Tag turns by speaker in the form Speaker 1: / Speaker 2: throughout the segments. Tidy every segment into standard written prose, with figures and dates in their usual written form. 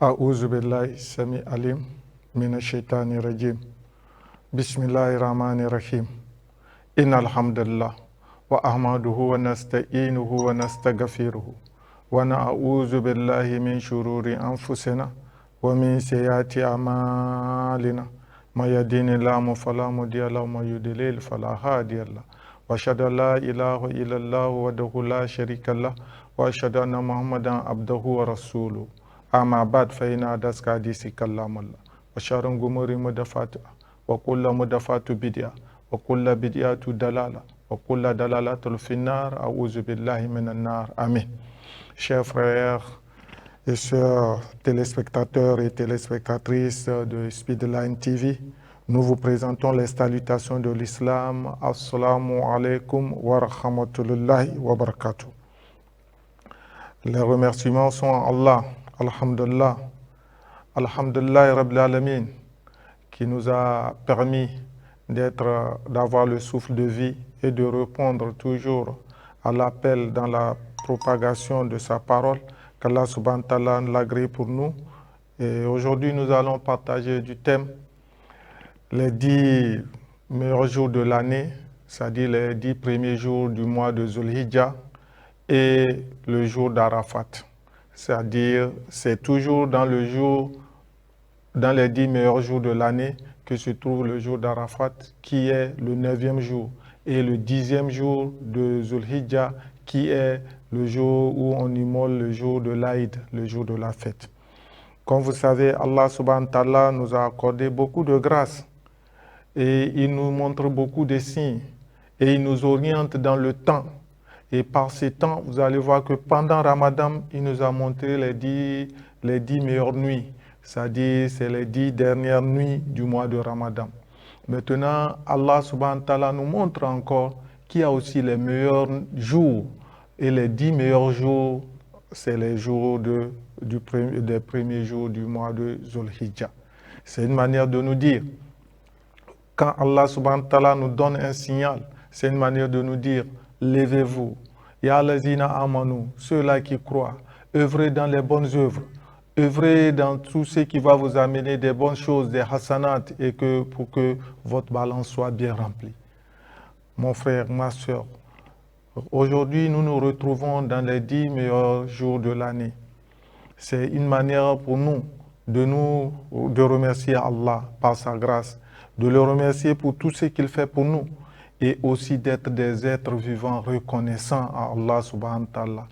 Speaker 1: أعوذ بالله السميع العليم من الشيطان الرجيم بسم الله الرحمن الرحيم إن الحمد لله وأحمده ونستعينه ونستغفره ونعوذ بالله من شرور أنفسنا ومن سيئات أعمالنا من يهده الله فلا مضل له ومن يضلل فلا هادي له وأشهد أن لا إله إلا الله وحده لا شريك له وأشهد أن محمدا عبده ورسوله أما بعد فإن أحدث الحديث كلام الله وشر الأمور محدثاتها وكل محدثة بدعة وكل بدعة ضلالة وكل ضلالة في النار أعوذ بالله من النار آمين. Chers frères et sœurs téléspectateurs et téléspectatrices de Speedline TV, nous vous présentons les salutations de l'islam. Assalamu alaikum wa rahmatullahi wa barakatuh. Les remerciements sont à Allah. Alhamdulillah, Alhamdulillah Rabbil Alamin, qui nous a permis d'avoir le souffle de vie et de répondre toujours à l'appel dans la propagation de sa parole, qu'Allah subhanahu wa ta'ala l'agrée pour nous. Et aujourd'hui, nous allons partager du thème les 10 meilleurs jours de l'année, c'est-à-dire les 10 premiers jours du mois de Zulhijjah et le jour d'Arafat. C'est-à-dire, c'est toujours dans les 10 meilleurs jours de l'année que se trouve le jour d'Arafat, qui est le 9e jour, et le 10e jour de Zulhijjah, qui est le jour où on immole le jour de l'Aïd, le jour de la fête. Comme vous savez, Allah subhanahu wa ta'ala nous a accordé beaucoup de grâces, et il nous montre beaucoup de signes, et il nous oriente dans le temps. Et par ces temps, vous allez voir que pendant Ramadan, il nous a montré les 10 meilleures nuits. C'est-à-dire, c'est les 10 dernières nuits du mois de Ramadan. Maintenant, Allah subhanahu wa ta'ala nous montre encore qu'il y a aussi les meilleurs jours. Et les 10 meilleurs jours, c'est les jours des premiers jours du mois de Zulhijjah. C'est une manière de nous dire, quand Allah subhanahu wa ta'ala nous donne un signal, c'est une manière de nous dire, levez-vous. Ya lazina amanu, ceux-là qui croient, œuvrez dans les bonnes œuvres, œuvrez dans tout ce qui va vous amener des bonnes choses, des hasanat, et pour que votre balance soit bien remplie. Mon frère, ma soeur, aujourd'hui nous nous retrouvons dans les 10 meilleurs jours de l'année. C'est une manière pour nous de remercier Allah par sa grâce, de le remercier pour tout ce qu'il fait pour nous, et aussi d'être des êtres vivants reconnaissants à Allah subhanahu wa ta'ala.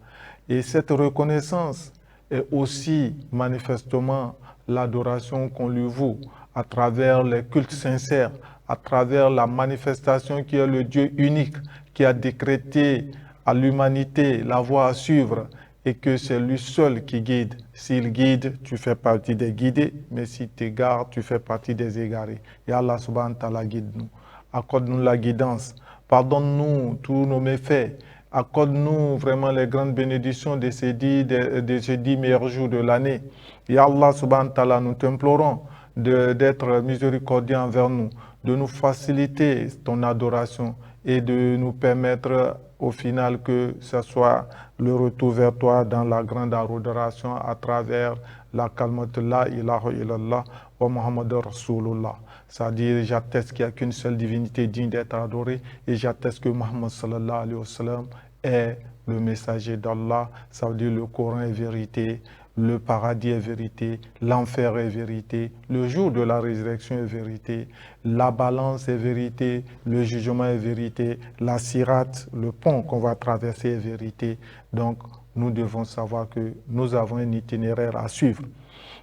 Speaker 1: Et cette reconnaissance est aussi manifestement l'adoration qu'on lui voue à travers les cultes sincères, à travers la manifestation qui est le Dieu unique, qui a décrété à l'humanité la voie à suivre, et que c'est lui seul qui guide. S'il guide, tu fais partie des guidés, mais si tu égares, tu fais partie des égarés. Et Allah subhanahu wa ta'ala guide-nous. Accorde-nous la guidance, pardonne-nous tous nos méfaits, accorde-nous vraiment les grandes bénédictions de ces 10 meilleurs jours de l'année. Et Allah subhanahu wa ta'ala, nous t'implorons d'être miséricordieux envers nous, de nous faciliter ton adoration et de nous permettre au final que ce soit le retour vers toi dans la grande adoration à travers la kalmat la ilaha illallah wa Muhammad Rasulullah. C'est-à-dire, j'atteste qu'il n'y a qu'une seule divinité digne d'être adorée, et j'atteste que Muhammad sallallahu alayhi wa sallam est le messager d'Allah. Ça veut dire le Coran est vérité, le paradis est vérité, l'enfer est vérité, le jour de la résurrection est vérité, la balance est vérité, le jugement est vérité, la sirate, le pont qu'on va traverser est vérité. Donc, nous devons savoir que nous avons un itinéraire à suivre.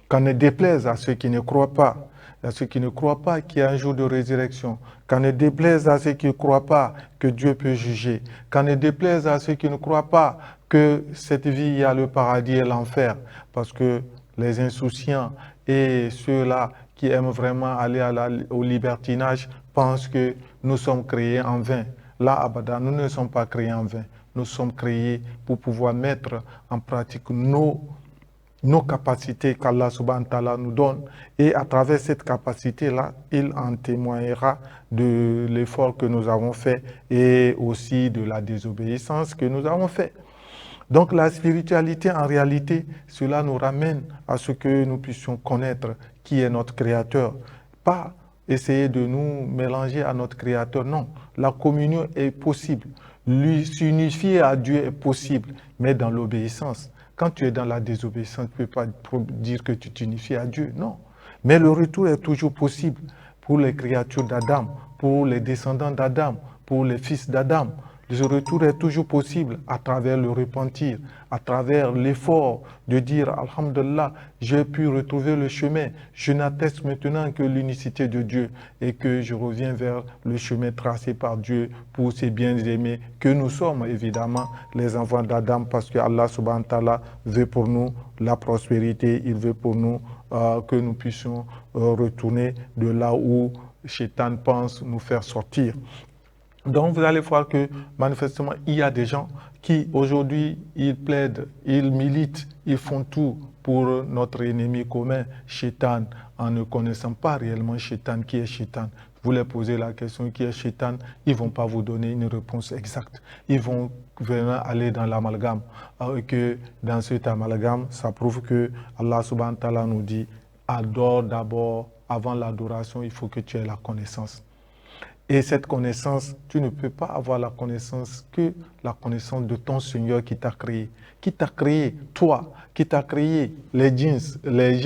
Speaker 1: Qu'on ne déplaise à ceux qui ne croient pas, qu'il y a un jour de résurrection, qu'on ne déplaise à ceux qui ne croient pas que Dieu peut juger, qu'on ne déplaise à ceux qui ne croient pas que cette vie, il y a le paradis et l'enfer, parce que les insouciants et ceux-là qui aiment vraiment aller au libertinage pensent que nous sommes créés en vain. Là, abada, nous ne sommes pas créés en vain. Nous sommes créés pour pouvoir mettre en pratique nos capacités qu'Allah subhanahu wa ta'ala nous donne, et à travers cette capacité-là, il en témoignera de l'effort que nous avons fait et aussi de la désobéissance que nous avons fait. Donc la spiritualité, en réalité, cela nous ramène à ce que nous puissions connaître qui est notre Créateur. Pas essayer de nous mélanger à notre Créateur, non. La communion est possible. S'unifier à Dieu est possible, mais dans l'obéissance. Quand tu es dans la désobéissance, tu ne peux pas dire que tu t'unifies à Dieu, non. Mais le retour est toujours possible pour les créatures d'Adam, pour les descendants d'Adam, pour les fils d'Adam. Le retour est toujours possible à travers le repentir, à travers l'effort de dire Alhamdulillah, j'ai pu retrouver le chemin. Je n'atteste maintenant que l'unicité de Dieu et que je reviens vers le chemin tracé par Dieu pour ses bien-aimés que nous sommes, évidemment, les enfants d'Adam, parce que Allah subhanahu wa ta'ala veut pour nous la prospérité, il veut pour nous que nous puissions retourner de là où Shaitan pense nous faire sortir. Donc vous allez voir que manifestement, il y a des gens qui aujourd'hui, ils plaident, ils militent, ils font tout pour notre ennemi commun, Shaitan, en ne connaissant pas réellement Shaitan, qui est Shaitan. Vous leur posez la question qui est Shaitan, ils ne vont pas vous donner une réponse exacte. Ils vont vraiment aller dans l'amalgame. Et que dans cet amalgame, ça prouve que Allah subhanahu wa ta'ala nous dit, adore d'abord, avant l'adoration, il faut que tu aies la connaissance. Et cette connaissance, tu ne peux pas avoir la connaissance que la connaissance de ton Seigneur qui t'a créé. Qui t'a créé, toi, qui t'a créé les djinns, les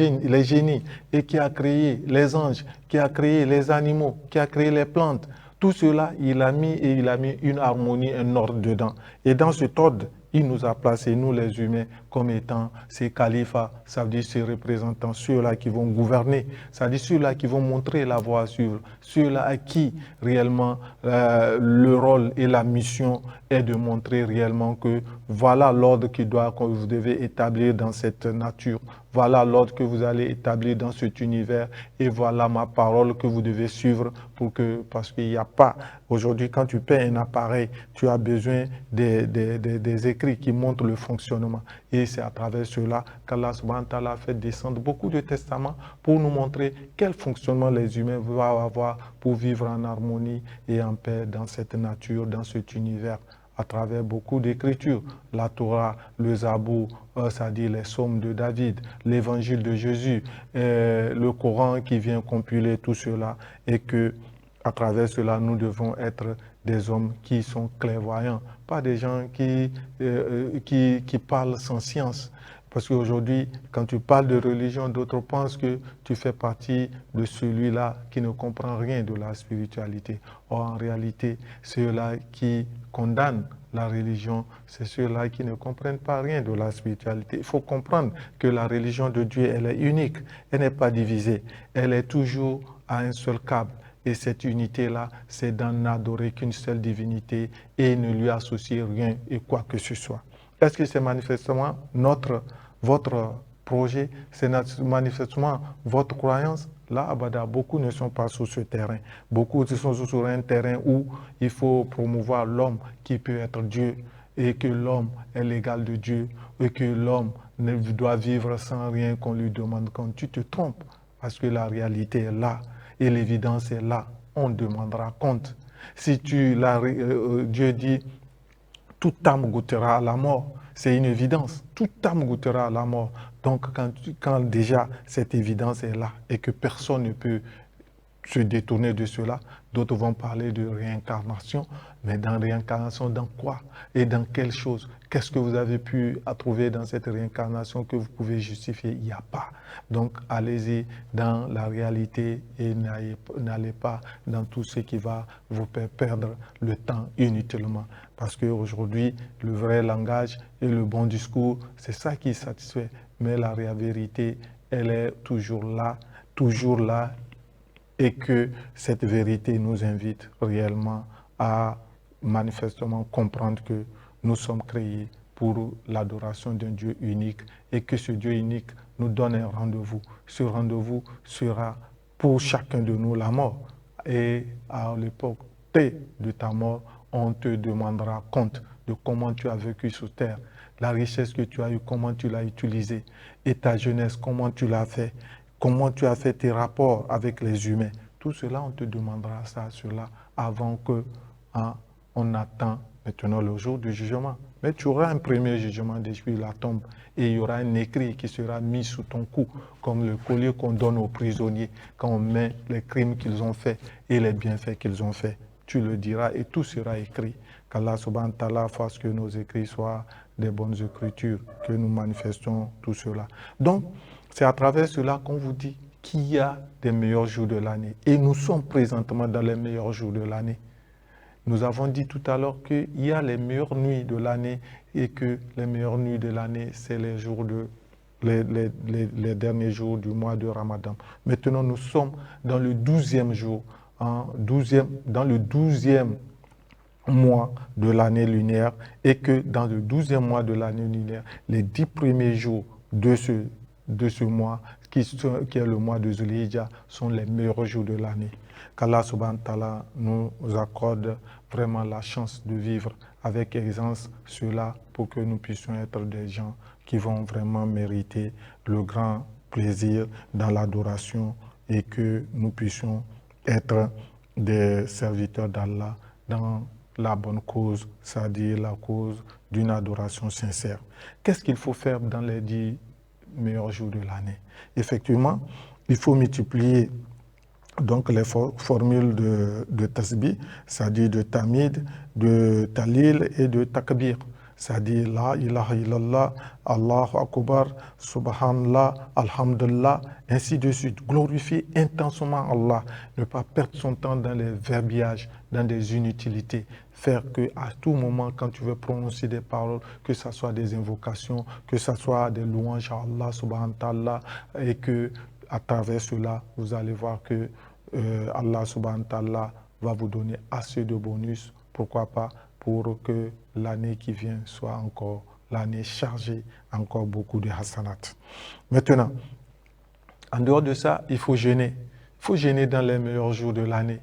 Speaker 1: génies, et qui a créé les anges, qui a créé les animaux, qui a créé les plantes. Tout cela, il a mis une harmonie, un ordre dedans. Et dans cet ordre, il nous a placés, nous les humains, comme étant ces califats, ça veut dire ces représentants, ceux-là qui vont gouverner, ça veut dire ceux-là qui vont montrer la voie à suivre, ceux-là à qui réellement le rôle et la mission est de montrer réellement que voilà l'ordre que vous devez établir dans cette nature, voilà l'ordre que vous allez établir dans cet univers et voilà ma parole que vous devez suivre parce qu'il n'y a pas, aujourd'hui quand tu paies un appareil, tu as besoin des écrits qui montrent le fonctionnement. Et c'est à travers cela qu'Allah subhanahu wa ta'ala a fait descendre beaucoup de testaments pour nous montrer quel fonctionnement les humains vont avoir pour vivre en harmonie et en paix dans cette nature, dans cet univers, à travers beaucoup d'écritures. La Torah, le Zabour, c'est-à-dire les psaumes de David, l'évangile de Jésus, le Coran qui vient compiler tout cela, et que à travers cela, nous devons être des hommes qui sont clairvoyants, pas des gens qui parlent sans science. Parce qu'aujourd'hui, quand tu parles de religion, d'autres pensent que tu fais partie de celui-là qui ne comprend rien de la spiritualité. Or, en réalité, ceux-là qui condamnent la religion, c'est ceux-là qui ne comprennent pas rien de la spiritualité. Il faut comprendre que la religion de Dieu, elle est unique, elle n'est pas divisée, elle est toujours à un seul câble. Et cette unité-là, c'est d'en n'adorer qu'une seule divinité et ne lui associer rien et quoi que ce soit. Est-ce que c'est manifestement votre projet, c'est manifestement votre croyance? Là, Abada, beaucoup ne sont pas sur ce terrain. Beaucoup sont sur un terrain où il faut promouvoir l'homme qui peut être Dieu et que l'homme est l'égal de Dieu et que l'homme ne doit vivre sans rien qu'on lui demande. Quand tu te trompes, parce que la réalité est là et l'évidence est là, on demandera compte. Si Dieu dit, toute âme goûtera à la mort. C'est une évidence. Toute âme goûtera à la mort. Donc, quand déjà cette évidence est là et que personne ne peut se détourner de cela, d'autres vont parler de réincarnation. Mais dans réincarnation, dans quoi? Et dans quelle chose? Qu'est-ce que vous avez pu trouver dans cette réincarnation que vous pouvez justifier? Il n'y a pas. Donc, allez-y dans la réalité et n'allez pas dans tout ce qui va vous faire perdre le temps inutilement. Parce qu'aujourd'hui, le vrai langage et le bon discours, c'est ça qui satisfait. Mais la vérité, elle est toujours là, et que cette vérité nous invite réellement à manifestement comprendre que nous sommes créés pour l'adoration d'un Dieu unique et que ce Dieu unique nous donne un rendez-vous. Ce rendez-vous sera pour chacun de nous la mort. Et à l'époque de ta mort, on te demandera compte de comment tu as vécu sur terre, la richesse que tu as eue, comment tu l'as utilisée, et ta jeunesse, comment tu l'as fait, comment tu as fait tes rapports avec les humains. Tout cela, on te demandera ça, cela, avant que on attend maintenant le jour du jugement. Mais tu auras un premier jugement depuis la tombe et il y aura un écrit qui sera mis sous ton cou, comme le collier qu'on donne aux prisonniers quand on met les crimes qu'ils ont faits et les bienfaits qu'ils ont faits. Tu le diras et tout sera écrit. Qu'Allah subhanahu wa ta'ala fasse que nos écrits soient des bonnes écritures, que nous manifestons tout cela. Donc, c'est à travers cela qu'on vous dit qu'il y a des meilleurs jours de l'année. Et nous sommes présentement dans les meilleurs jours de l'année. Nous avons dit tout à l'heure qu'il y a les meilleures nuits de l'année et que les meilleures nuits de l'année, c'est les derniers jours du mois de Ramadan. Maintenant, nous sommes dans le 12e jour, dans le 12e mois de l'année lunaire et que dans le 12e mois de l'année lunaire, les 10 premiers jours de ce mois, qui est le mois de Zulhijjah, sont les meilleurs jours de l'année. Qu'Allah subhanahu wa ta'ala nous accorde vraiment la chance de vivre avec aisance cela pour que nous puissions être des gens qui vont vraiment mériter le grand plaisir dans l'adoration et que nous puissions être des serviteurs d'Allah dans la bonne cause, c'est-à-dire la cause d'une adoration sincère. Qu'est-ce qu'il faut faire dans les 10 meilleurs jours de l'année? Effectivement, il faut multiplier donc les formules de tasbih, c'est-à-dire de tamid, de talil et de takbir, c'est-à-dire la ilaha illallah, Allahu akbar, subhanallah, alhamdulillah, ainsi de suite. Glorifier intensement Allah, ne pas perdre son temps dans les verbiages, dans des inutilités, faire que à tout moment, quand tu veux prononcer des paroles, que ce soit des invocations, que ce soit des louanges à Allah subhanahu wa ta'ala, et que à travers cela, vous allez voir que Allah subhanahu wa ta'ala va vous donner assez de bonus, pourquoi pas, pour que l'année qui vient soit encore l'année chargée, encore beaucoup de hasanat. Maintenant, en dehors de ça, il faut jeûner. Il faut jeûner dans les meilleurs jours de l'année.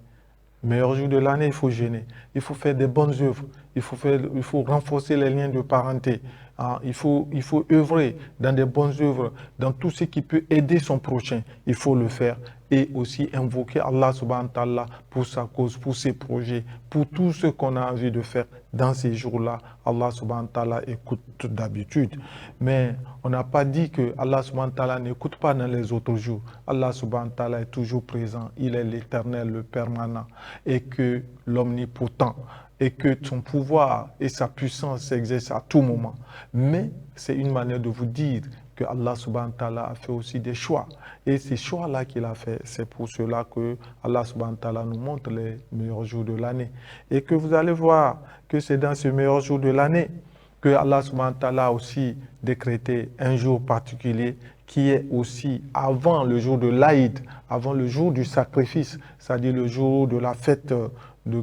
Speaker 1: Meilleurs jours de l'année, il faut jeûner. Il faut faire des bonnes œuvres. Il faut renforcer les liens de parenté. Hein, il faut œuvrer dans des bonnes œuvres, dans tout ce qui peut aider son prochain. Il faut le faire. Et aussi invoquer Allah subhanahu wa ta'ala pour sa cause, pour ses projets, pour tout ce qu'on a envie de faire dans ces jours-là. Allah subhanahu wa ta'ala écoute d'habitude. Mais on n'a pas dit que Allah subhanahu wa ta'ala n'écoute pas dans les autres jours. Allah subhanahu wa ta'ala est toujours présent. Il est l'éternel, le permanent. Et que l'omnipotent, et que son pouvoir et sa puissance s'exercent à tout moment. Mais c'est une manière de vous dire que Allah subhanahu wa ta'ala a fait aussi des choix. Et ces choix-là qu'il a fait, c'est pour cela que Allah subhanahu wa ta'ala nous montre les meilleurs jours de l'année. Et que vous allez voir que c'est dans ces meilleurs jours de l'année que Allah subhanahu wa ta'ala a aussi décrété un jour particulier qui est aussi avant le jour de l'Aïd, avant le jour du sacrifice, c'est-à-dire le jour de la fête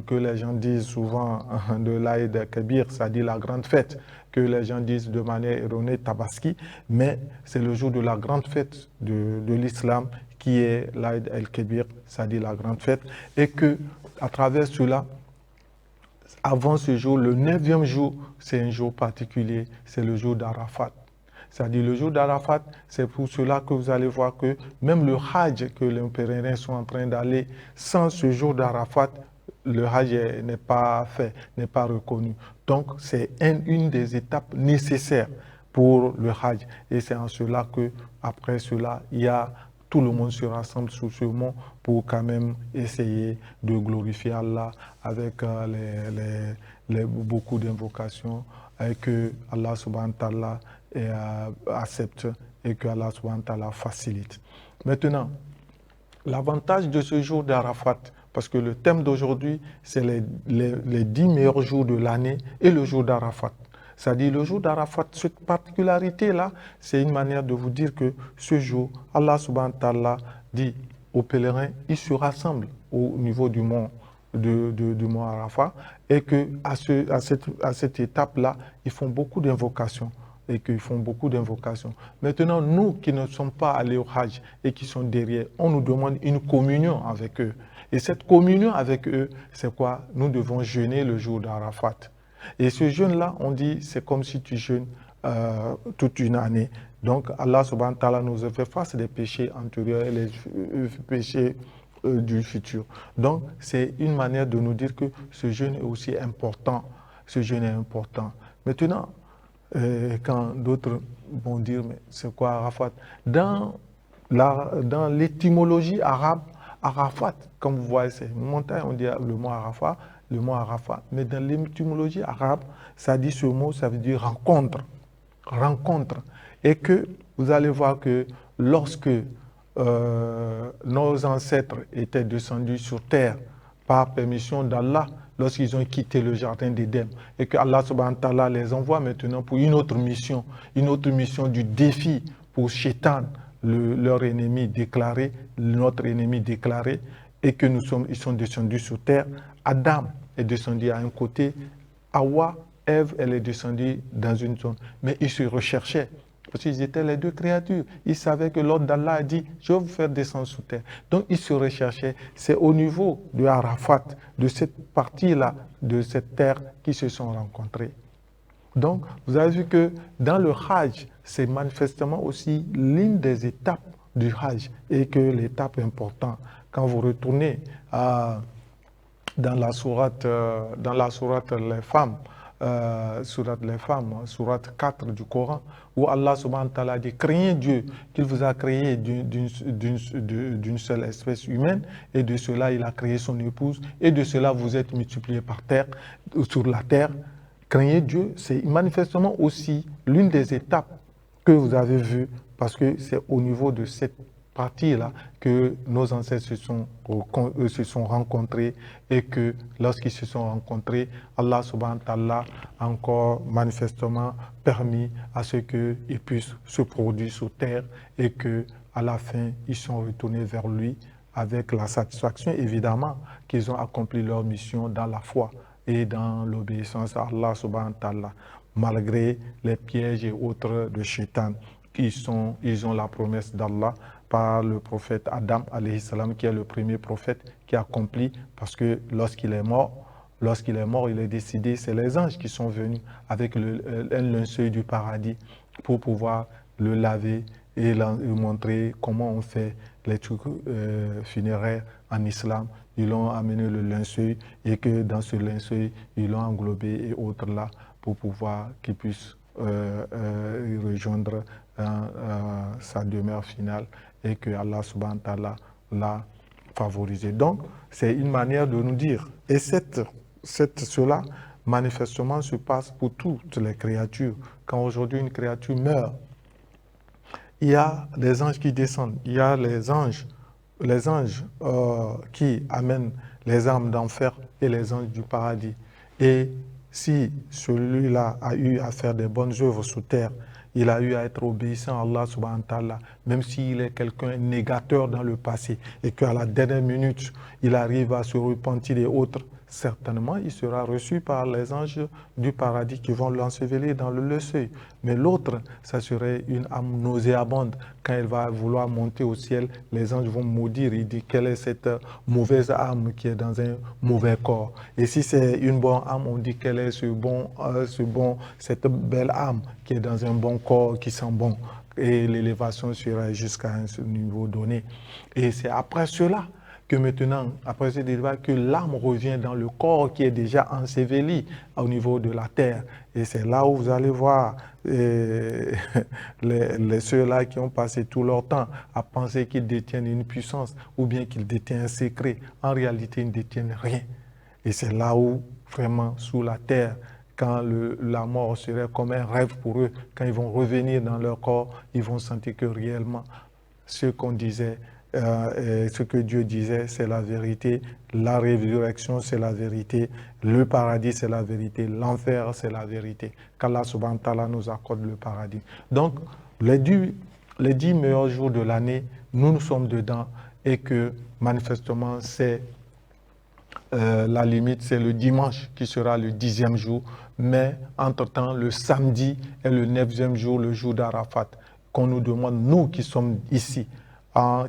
Speaker 1: que les gens disent souvent de l'Aïd al-Kabir, c'est-à-dire la grande fête, que les gens disent de manière erronée Tabaski, mais c'est le jour de la grande fête de l'islam qui est l'Aïd al-Kabir, c'est-à-dire la grande fête, et que à travers cela, avant ce jour, le 9e jour, c'est un jour particulier, c'est le jour d'Arafat. C'est-à-dire le jour d'Arafat, c'est pour cela que vous allez voir que même le Hajj que les pèlerins sont en train d'aller, sans ce jour d'Arafat, le Hajj n'est pas fait, n'est pas reconnu. Donc, c'est une des étapes nécessaires pour le Hajj. Et c'est en cela que, après cela, tout le monde se rassemble sur ce mont pour quand même essayer de glorifier Allah avec beaucoup d'invocations et que Allah subhanahu wa ta'ala accepte et que Allah subhanahu wa ta'ala facilite. Maintenant, l'avantage de ce jour d'Arafat, parce que le thème d'aujourd'hui, c'est les 10 meilleurs jours de l'année et le jour d'Arafat. C'est-à-dire le jour d'Arafat, cette particularité-là, c'est une manière de vous dire que ce jour, Allah subhanahu wa ta'ala dit aux pèlerins, ils se rassemblent au niveau du mont, du mont Arafat et qu'à cette étape-là, ils font beaucoup d'invocations. Et qu'ils font beaucoup d'invocations. Maintenant, nous qui ne sommes pas allés au Hajj et qui sont derrière, on nous demande une communion avec eux. Et cette communion avec eux, c'est quoi? Nous devons jeûner le jour d'Arafat. Et ce jeûne-là, on dit, c'est comme si tu jeûnes toute une année. Donc, Allah subhanahu wa ta'ala nous a fait face des péchés antérieurs et les péchés du futur. Donc, c'est une manière de nous dire que ce jeûne est aussi important. Ce jeûne est important. Maintenant, quand d'autres vont dire, mais c'est quoi Arafat? Dans l'étymologie arabe, Arafat, comme vous voyez, c'est une montagne, on dit le mot Arafat, mais dans l'étymologie arabe, ça dit ce mot, ça veut dire rencontre, rencontre. Et que vous allez voir que lorsque nos ancêtres étaient descendus sur terre par permission d'Allah, lorsqu'ils ont quitté le jardin d'Éden, et que Allah subhanahu wa ta'ala les envoie maintenant pour une autre mission du défi pour Shaitan, leur ennemi déclaré, notre ennemi déclaré, et que ils sont descendus sur terre. Adam est descendu à un côté, Hawa, Ève, elle est descendue dans une zone, mais ils se recherchaient. Parce qu'ils étaient les deux créatures. Ils savaient que l'ordre d'Allah a dit, je vais vous faire descendre sous terre. Donc ils se recherchaient. C'est au niveau de Arafat, de cette partie-là, de cette terre, qu'ils se sont rencontrés. Donc, vous avez vu que dans le Hajj, c'est manifestement aussi l'une des étapes du Hajj, et que l'étape importante, quand vous retournez dans la sourate Les Femmes, sourate 4 du Coran, où Allah subhanahu wa ta'ala dit, craignez Dieu qu'il vous a créé d'une seule espèce humaine, et de cela il a créé son épouse, et de cela vous êtes multipliés par terre, sur la terre. Craignez Dieu, c'est manifestement aussi l'une des étapes que vous avez vues, parce que c'est au niveau de cette partie-là que nos ancêtres se sont rencontrés, et que lorsqu'ils se sont rencontrés, Allah subhanahu wa ta'ala a encore manifestement permis à ce qu'ils puissent se produire sur terre, et que à la fin, ils sont retournés vers lui avec la satisfaction, évidemment, qu'ils ont accompli leur mission dans la foi et dans l'obéissance à Allah subhanahu wa ta'ala, malgré les pièges et autres de Shaitan. Ils ont la promesse d'Allah par le prophète Adam, alayhi salam, qui est le premier prophète qui a accompli, parce que lorsqu'il est mort, il est décidé, c'est les anges qui sont venus avec un linceul du paradis pour pouvoir le laver et lui montrer comment on fait les trucs funéraires en islam. Ils l'ont amené le linceul, et que dans ce linceul, ils l'ont englobé et autres là, pour pouvoir qu'il puisse rejoindre sa demeure finale, et que Allah subhanahu wa ta'ala l'a favorisé. Donc, c'est une manière de nous dire. Et cela, manifestement, se passe pour toutes les créatures. Quand aujourd'hui une créature meurt, il y a des anges qui descendent, il y a les anges qui amènent les âmes d'enfer et les anges du paradis. Et si celui-là a eu à faire des bonnes œuvres sous terre, il a eu à être obéissant à Allah subhanahu wa ta'ala, même s'il est quelqu'un négateur dans le passé, et qu'à la dernière minute, il arrive à se repentir et autres, certainement il sera reçu par les anges du paradis qui vont l'ensevelir dans le seuil. Mais l'autre, ça serait une âme nauséabonde. Quand elle va vouloir monter au ciel, les anges vont maudire. Il dit, quelle est cette mauvaise âme qui est dans un mauvais corps? Et si c'est une bonne âme, on dit, quelle est cette belle âme qui est dans un bon corps, qui sent bon. Et l'élévation sera jusqu'à un niveau donné. Et c'est après cela que maintenant, après ce débat, que l'âme revient dans le corps qui est déjà enseveli au niveau de la terre. Et c'est là où vous allez voir ceux-là qui ont passé tout leur temps à penser qu'ils détiennent une puissance ou bien qu'ils détiennent un secret. En réalité, ils ne détiennent rien. Et c'est là où, vraiment, sous la terre, quand la mort serait comme un rêve pour eux, quand ils vont revenir dans leur corps, ils vont sentir que réellement, ce qu'on disait, ce que Dieu disait, c'est la vérité. La résurrection, c'est la vérité. Le paradis, c'est la vérité. L'enfer, c'est la vérité. Qu'Allah subhanahu wa ta'ala nous accorde le paradis. Donc, les 10 meilleurs jours de l'année, nous sommes dedans, et que manifestement, c'est la limite, c'est le dimanche qui sera le 10e jour. Mais entre-temps, le samedi est le 9e jour, le jour d'Arafat, qu'on nous demande, nous qui sommes ici,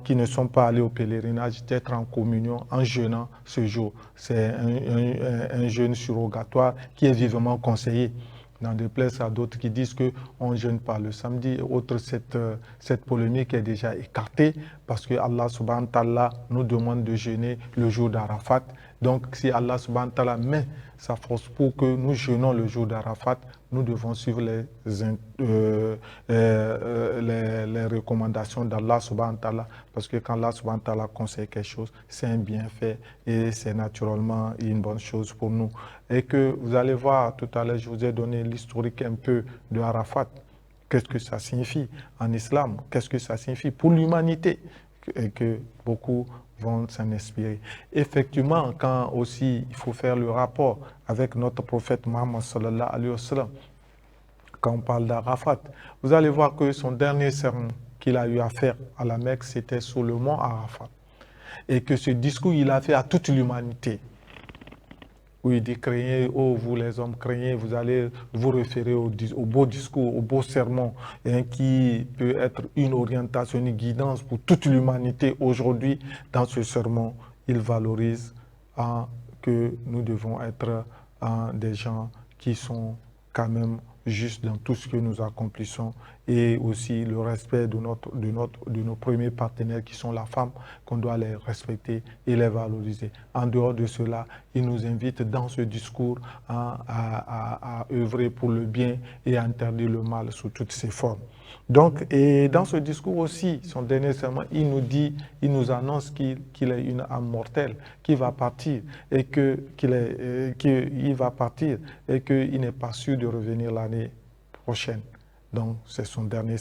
Speaker 1: qui ne sont pas allés au pèlerinage, d'être en communion, en jeûnant ce jour. C'est un jeûne surrogatoire qui est vivement conseillé. N'en déplaise à d'autres qui disent qu'on ne jeûne pas le samedi. Autre, cette polémique est déjà écartée parce que Allah subhanahu wa ta'ala nous demande de jeûner le jour d'Arafat. Donc, si Allah subhanahu wa ta'ala met sa force pour que nous jeûnons le jour d'Arafat, nous devons suivre les recommandations d'Allah subhanahu wa ta'ala, parce que quand Allah subhanahu wa ta'ala conseille quelque chose, c'est un bienfait et c'est naturellement une bonne chose pour nous. Et que vous allez voir, tout à l'heure, je vous ai donné l'historique un peu de Arafat. Qu'est-ce que ça signifie en islam? Qu'est-ce que ça signifie pour l'humanité? Et que beaucoup vont s'en inspirer. Effectivement, quand aussi il faut faire le rapport avec notre prophète Muhammad sallallahu alayhi wa sallam, quand on parle d'Arafat, vous allez voir que son dernier sermon qu'il a eu à faire à la Mecque, c'était sur le mont Arafat. Et que ce discours, il a fait à toute l'humanité. Où il dit, craignez, oh vous les hommes, craignez, vous allez vous référer au beau discours, au beau sermon, hein, qui peut être une orientation, une guidance pour toute l'humanité. Aujourd'hui, dans ce sermon, il valorise que nous devons être des gens qui sont quand même justes dans tout ce que nous accomplissons, et aussi le respect de nos premiers partenaires qui sont la femme, qu'on doit les respecter et les valoriser. En dehors de cela, il nous invite dans ce discours à œuvrer pour le bien et à interdire le mal sous toutes ses formes. Donc, et dans ce discours aussi, son dernier serment, il nous annonce qu'il est une âme mortelle, qu'il va partir et qu'il va partir et qu'il n'est pas sûr de revenir l'année prochaine. Donc, c'est son dernier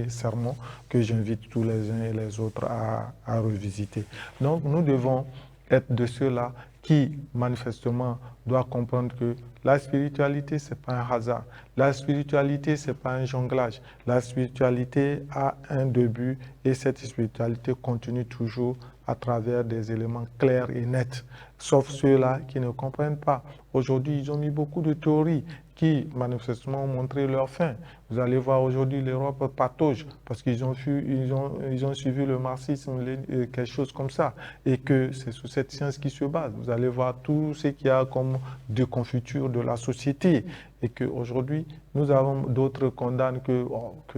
Speaker 1: sermon que j'invite tous les uns et les autres à revisiter. Donc, nous devons être de ceux-là qui, manifestement, doivent comprendre que la spiritualité, ce n'est pas un hasard. La spiritualité, ce n'est pas un jonglage. La spiritualité a un début et cette spiritualité continue toujours à travers des éléments clairs et nets, sauf ceux-là qui ne comprennent pas. Aujourd'hui, ils ont mis beaucoup de théories qui, manifestement, ont montré leur fin. Vous allez voir aujourd'hui l'Europe patauge parce qu'ils ont suivi le marxisme, quelque chose comme ça, et que c'est sur cette science qui se base. Vous allez voir tout ce qu'il y a comme déconfiture de la société, et qu'aujourd'hui, nous avons d'autres condamnent que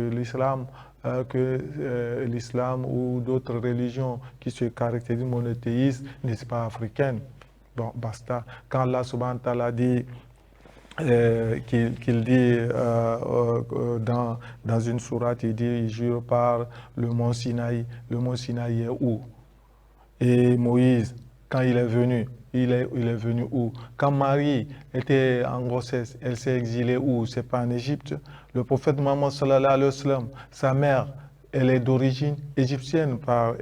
Speaker 1: l'islam, l'islam ou d'autres religions qui se caractérisent monothéistes, n'est-ce pas, africaines. Bon, basta. Quand Allah subhanahu wa ta'ala dit qu'il dit dans une sourate, il dit, il jure par le mont Sinaï. Le mont Sinaï est où? Et Moïse, quand il est venu, il est venu où? Quand Marie était en grossesse, elle s'est exilée où? C'est pas en Égypte. Le prophète Mohammed sallallahu alayhi wa sallam, sa mère, elle est d'origine égyptienne par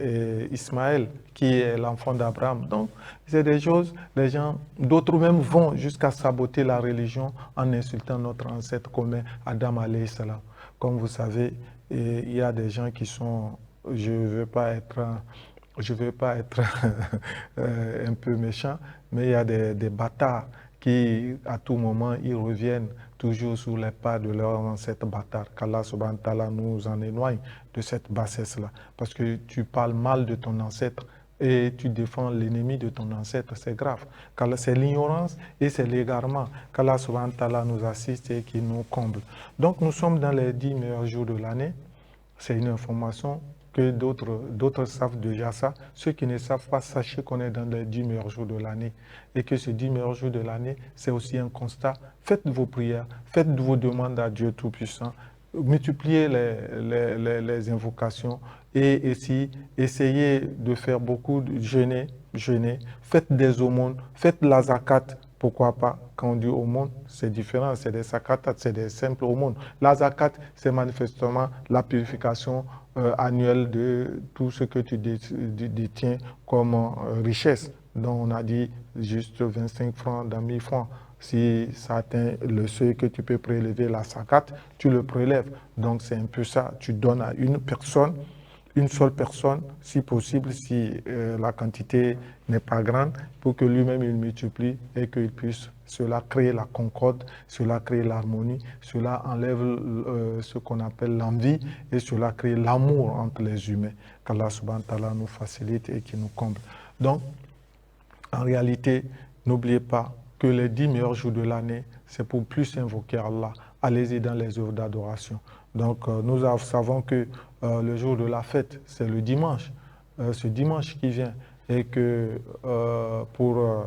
Speaker 1: Ismaël, qui est l'enfant d'Abraham. Donc, c'est des choses, les gens, d'autres même vont jusqu'à saboter la religion en insultant notre ancêtre commun, Adam alayhi salam. Comme vous savez, il y a des gens qui sont, je ne veux pas être un peu méchant, mais il y a des bâtards qui, à tout moment, ils reviennent toujours sous les pas de leurs ancêtres bâtards. Qu'Allah subhanahu wa ta'ala nous en éloigne de cette bassesse-là. Parce que tu parles mal de ton ancêtre et tu défends l'ennemi de ton ancêtre, c'est grave. C'est l'ignorance et c'est l'égarement. Qu'Allah subhanahu wa ta'ala nous assiste et qui nous comble. Donc nous sommes dans les 10 meilleurs jours de l'année. C'est une information que d'autres savent déjà ça. Ceux qui ne savent pas, sachez qu'on est dans les 10 meilleurs jours de l'année. Et que ces 10 meilleurs jours de l'année, c'est aussi un constat. Faites vos prières, faites vos demandes à Dieu Tout-Puissant, multipliez les invocations et essayez de faire beaucoup de jeûner, faites des aumônes, faites la zakat. Pourquoi pas? Quand on dit aumône, c'est différent, c'est des zakatat, c'est des simples aumônes. La zakat, c'est manifestement la purification annuelle de tout ce que tu détiens comme richesse. Donc on a dit juste 25 francs dans 1000 francs. Si ça atteint le seuil que tu peux prélever la zakat, tu le prélèves. Donc c'est un peu ça, tu donnes à une seule personne, si possible, si la quantité n'est pas grande, pour que lui-même il multiplie et qu'il puisse, cela crée la concorde, cela crée l'harmonie, cela enlève ce qu'on appelle l'envie et cela crée l'amour entre les humains. Qu'Allah subhanahu wa ta'ala nous facilite et qui nous comble. Donc, en réalité, n'oubliez pas que les 10 meilleurs jours de l'année, c'est pour plus invoquer Allah. Allez-y dans les œuvres d'adoration. Donc, nous savons que le jour de la fête, c'est le dimanche, ce dimanche qui vient, et que pour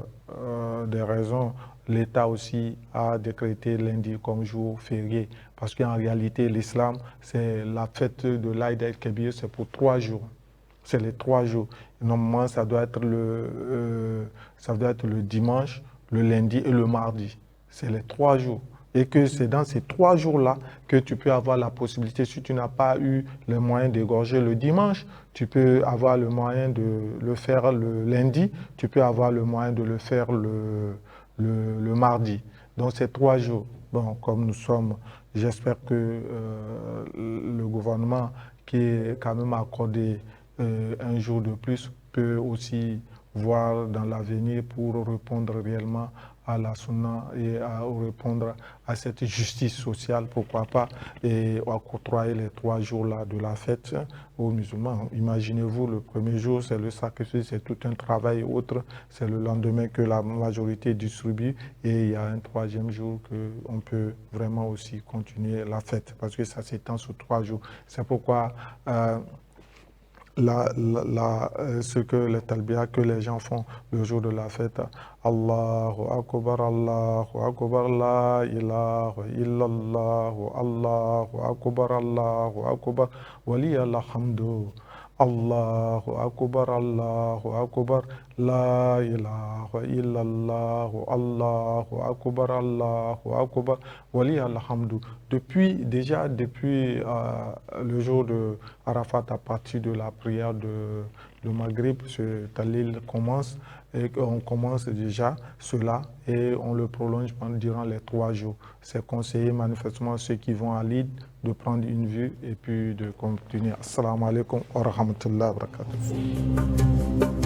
Speaker 1: des raisons, l'État aussi a décrété lundi comme jour férié. Parce qu'en réalité, l'islam, c'est la fête de l'Aïd el-Kébir, c'est pour 3 jours. C'est les 3 jours. Normalement, ça doit être le dimanche, le lundi et le mardi. C'est les 3 jours. Et que c'est dans ces 3 jours-là que tu peux avoir la possibilité, si tu n'as pas eu le moyen d'égorger le dimanche, tu peux avoir le moyen de le faire le lundi, tu peux avoir le moyen de le faire le mardi. Donc ces 3 jours. Bon, comme nous sommes, j'espère que le gouvernement qui est quand même accordé un jour de plus peut aussi voir dans l'avenir pour répondre réellement à la sunna et à répondre à cette justice sociale, pourquoi pas, et octroyer les 3 jours-là de la fête aux musulmans. Imaginez-vous, le premier jour, c'est le sacrifice, c'est tout un travail autre, c'est le lendemain que la majorité distribue, et il y a un 3e jour qu'on peut vraiment aussi continuer la fête, parce que ça s'étend sur 3 jours. C'est pourquoi ce que les talbiyas que les gens font le jour de la fête, Allahu Akbar, la ilaha illallah, Allahu Akbar, waliyal hamdu. Allahu Akbar, la ilaha illallah, Allahu Akbar, waliyal hamdu. Depuis le jour de Arafat, à partir de la prière de Maghrib, ce Talil commence, et on commence déjà cela et on le prolonge durant les 3 jours. C'est conseillé manifestement à ceux qui vont à l'Eid de prendre une vue et puis de continuer. Assalamu alaikum wa rahmatullahi wa barakatuh.